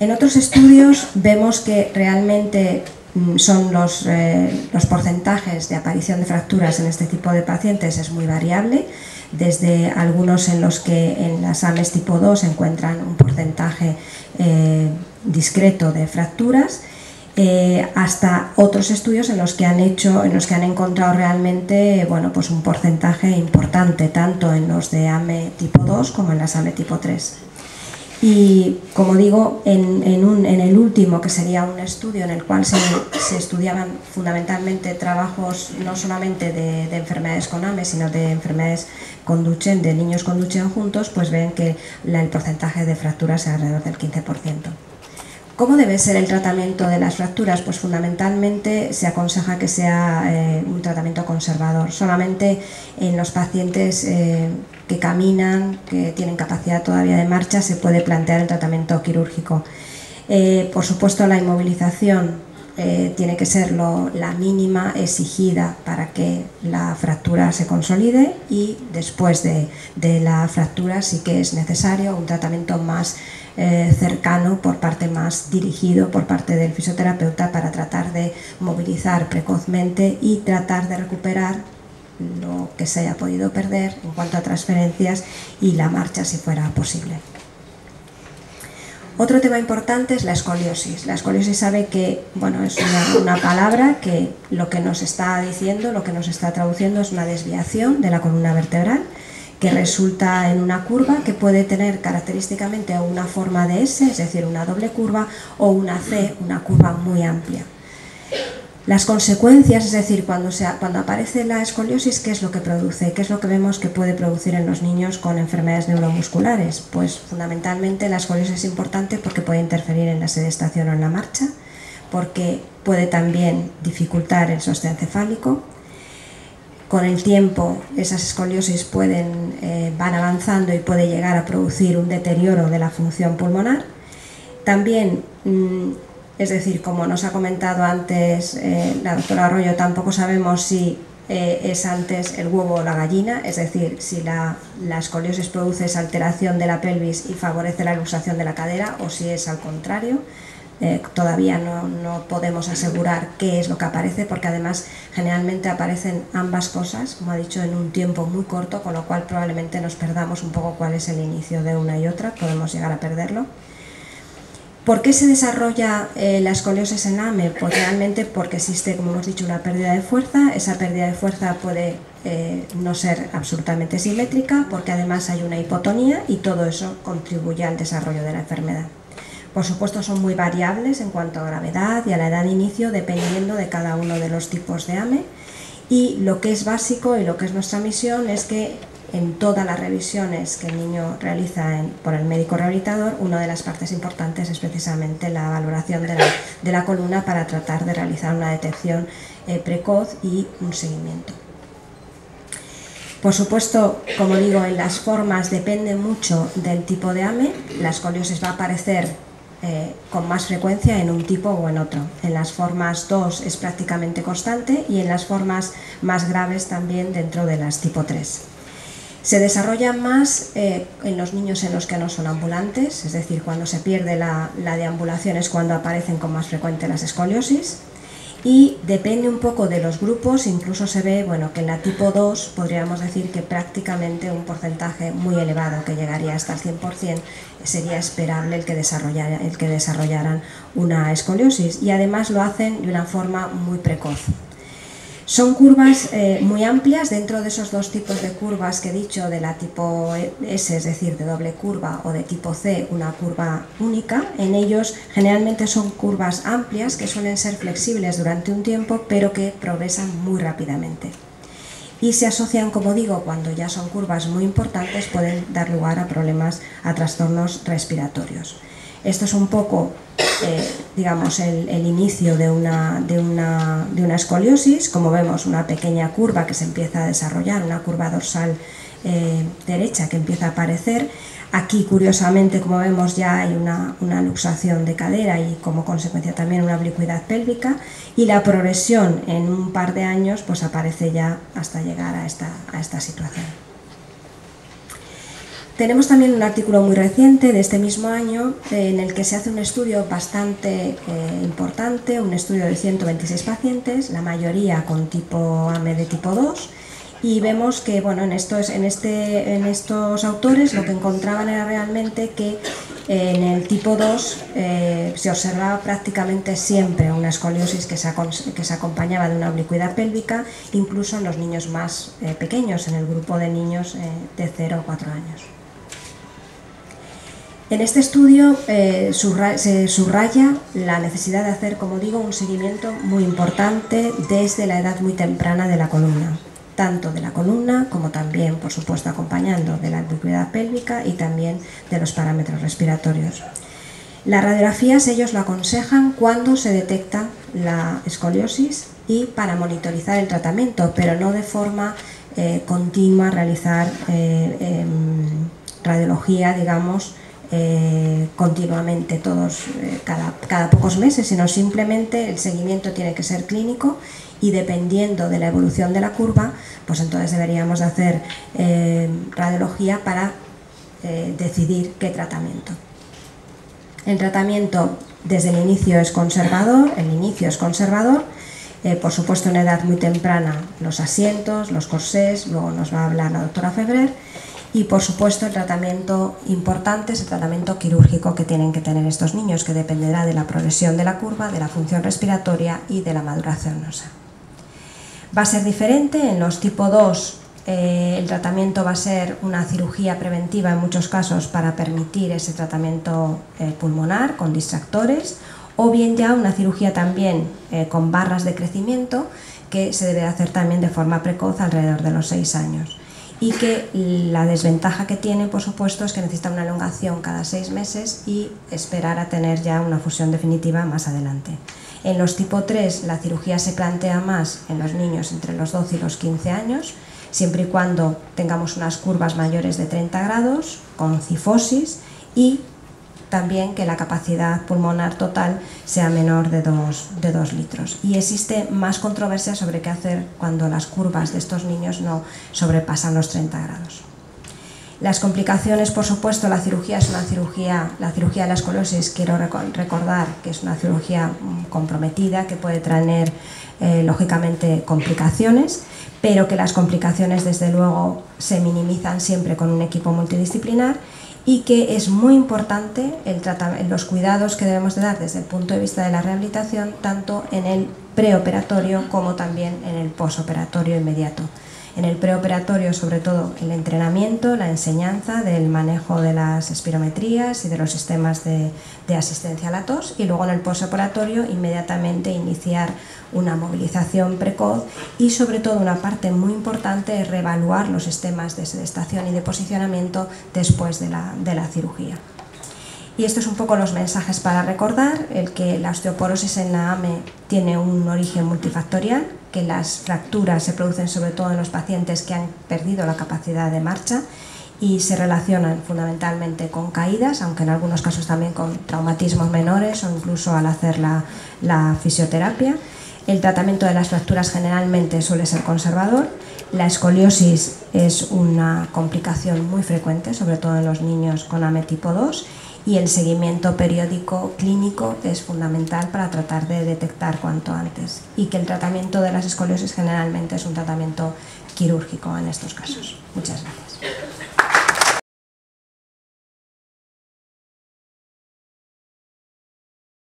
En otros estudios vemos que realmente son los porcentajes de aparición de fracturas en este tipo de pacientes es muy variable, desde algunos en los que en las AMES tipo 2 se encuentran un porcentaje discreto de fracturas, hasta otros estudios en los que han encontrado realmente pues un porcentaje importante, tanto en los de AME tipo 2 como en las AME tipo 3. Y como digo, en el último, que sería un estudio en el cual se estudiaban fundamentalmente trabajos no solamente de enfermedades con AME, sino de enfermedades con Duchenne, de niños con Duchenne juntos, pues ven que el porcentaje de fracturas es alrededor del 15%. ¿Cómo debe ser el tratamiento de las fracturas? Pues fundamentalmente se aconseja que sea un tratamiento conservador. Solamente en los pacientes que caminan, que tienen capacidad todavía de marcha, se puede plantear el tratamiento quirúrgico. Por supuesto, la inmovilización tiene que ser la mínima exigida para que la fractura se consolide, y después de la fractura sí que es necesario un tratamiento más cercano, más dirigido por parte del fisioterapeuta, para tratar de movilizar precozmente y tratar de recuperar lo que se haya podido perder en cuanto a transferencias y la marcha, si fuera posible. Otro tema importante es la escoliosis. La escoliosis sabe que es una palabra que lo que nos está diciendo, lo que nos está traduciendo es una desviación de la columna vertebral que resulta en una curva que puede tener característicamente una forma de S, es decir, una doble curva, o una C, una curva muy amplia. Las consecuencias, es decir, cuando aparece la escoliosis, ¿qué es lo que produce? ¿Qué es lo que vemos que puede producir en los niños con enfermedades neuromusculares? Pues fundamentalmente la escoliosis es importante porque puede interferir en la sedestación o en la marcha, porque puede también dificultar el sostén cefálico. Con el tiempo esas escoliosis van avanzando y puede llegar a producir un deterioro de la función pulmonar. También, es decir, como nos ha comentado antes la doctora Arroyo, tampoco sabemos si es antes el huevo o la gallina, es decir, si la escoliosis produce esa alteración de la pelvis y favorece la luxación de la cadera, o si es al contrario. Todavía no podemos asegurar qué es lo que aparece, porque además generalmente aparecen ambas cosas, como ha dicho, en un tiempo muy corto, con lo cual probablemente nos perdamos un poco cuál es el inicio de una y otra, podemos llegar a perderlo. ¿Por qué se desarrolla la escoliosis en la AME? Pues realmente porque existe, como hemos dicho, una pérdida de fuerza. Esa pérdida de fuerza puede no ser absolutamente simétrica, porque además hay una hipotonía, y todo eso contribuye al desarrollo de la enfermedad. Por supuesto, son muy variables en cuanto a gravedad y a la edad de inicio, dependiendo de cada uno de los tipos de AME, y lo que es básico y lo que es nuestra misión es que en todas las revisiones que el niño realiza por el médico rehabilitador, una de las partes importantes es precisamente la valoración de la columna, para tratar de realizar una detección precoz y un seguimiento. Por supuesto, como digo, en las formas depende mucho del tipo de AME. La escoliosis va a aparecer con más frecuencia en un tipo o en otro. En las formas 2 es prácticamente constante, y en las formas más graves también dentro de las tipo 3. Se desarrolla más en los niños en los que no son ambulantes, es decir, cuando se pierde la deambulación es cuando aparecen con más frecuencia las escoliosis, y depende un poco de los grupos. Incluso se ve que en la tipo 2 podríamos decir que prácticamente un porcentaje muy elevado, que llegaría hasta el 100%, sería esperable el que desarrollaran una escoliosis, y además lo hacen de una forma muy precoz. Son curvas muy amplias. Dentro de esos dos tipos de curvas que he dicho, de la tipo S, es decir, de doble curva, o de tipo C, una curva única, en ellos generalmente son curvas amplias que suelen ser flexibles durante un tiempo, pero que progresan muy rápidamente. Y se asocian, como digo, cuando ya son curvas muy importantes, pueden dar lugar a problemas, a trastornos respiratorios. Esto es un poco digamos, el inicio de una escoliosis. Como vemos, una pequeña curva que se empieza a desarrollar, una curva dorsal derecha que empieza a aparecer. Aquí, curiosamente, como vemos, ya hay una luxación de cadera y como consecuencia también una oblicuidad pélvica, y la progresión en un par de años pues aparece ya hasta llegar a esta situación. Tenemos también un artículo muy reciente de este mismo año en el que se hace un estudio bastante importante, un estudio de 126 pacientes, la mayoría con tipo AME de tipo 2, y vemos que bueno, en estos autores lo que encontraban era realmente que en el tipo 2 se observaba prácticamente siempre una escoliosis que se acompañaba de una oblicuidad pélvica, incluso en los niños más pequeños, en el grupo de niños de 0 a 4 años. En este estudio se subraya la necesidad de hacer, como digo, un seguimiento muy importante desde la edad muy temprana de la columna, tanto de la columna como también, por supuesto, acompañando de la oblicuidad pélvica y también de los parámetros respiratorios. Las radiografías ellos lo aconsejan cuando se detecta la escoliosis y para monitorizar el tratamiento, pero no de forma continua realizar radiología, digamos, continuamente, cada pocos meses, sino simplemente el seguimiento tiene que ser clínico y dependiendo de la evolución de la curva, pues entonces deberíamos de hacer radiología para decidir qué tratamiento. El tratamiento desde el inicio es conservador, por supuesto en edad muy temprana los asientos, los corsés, luego nos va a hablar la doctora Febrer. Y por supuesto el tratamiento importante es el tratamiento quirúrgico que tienen que tener estos niños, que dependerá de la progresión de la curva, de la función respiratoria y de la maduración ósea. Va a ser diferente en los tipo 2, el tratamiento va a ser una cirugía preventiva en muchos casos para permitir ese tratamiento pulmonar con distractores, o bien ya una cirugía también con barras de crecimiento que se debe hacer también de forma precoz alrededor de los 6 años. Y que la desventaja que tiene, por supuesto, es que necesita una elongación cada 6 meses y esperar a tener ya una fusión definitiva más adelante. En los tipo 3 la cirugía se plantea más en los niños entre los 12 y los 15 años, siempre y cuando tengamos unas curvas mayores de 30 grados, con cifosis y también que la capacidad pulmonar total sea menor de 2 litros. Y existe más controversia sobre qué hacer cuando las curvas de estos niños no sobrepasan los 30 grados. Las complicaciones, por supuesto, la cirugía de la escoliosis, quiero recordar que es una cirugía comprometida que puede traer lógicamente complicaciones, pero que las complicaciones desde luego se minimizan siempre con un equipo multidisciplinar, y que es muy importante los cuidados que debemos de dar desde el punto de vista de la rehabilitación, tanto en el preoperatorio como también en el posoperatorio inmediato. En el preoperatorio, sobre todo, el entrenamiento, la enseñanza del manejo de las espirometrías y de los sistemas de asistencia a la tos, y luego en el posoperatorio inmediatamente iniciar una movilización precoz y, sobre todo, una parte muy importante es reevaluar los sistemas de sedestación y de posicionamiento después de la cirugía. Y estos son un poco los mensajes para recordar: el que la osteoporosis en la AME tiene un origen multifactorial, que las fracturas se producen sobre todo en los pacientes que han perdido la capacidad de marcha y se relacionan fundamentalmente con caídas, aunque en algunos casos también con traumatismos menores o incluso al hacer la fisioterapia. El tratamiento de las fracturas generalmente suele ser conservador. La escoliosis es una complicación muy frecuente, sobre todo en los niños con AME tipo 2, y el seguimiento periódico clínico es fundamental para tratar de detectar cuanto antes, y que el tratamiento de las escoliosis generalmente es un tratamiento quirúrgico en estos casos. Muchas gracias.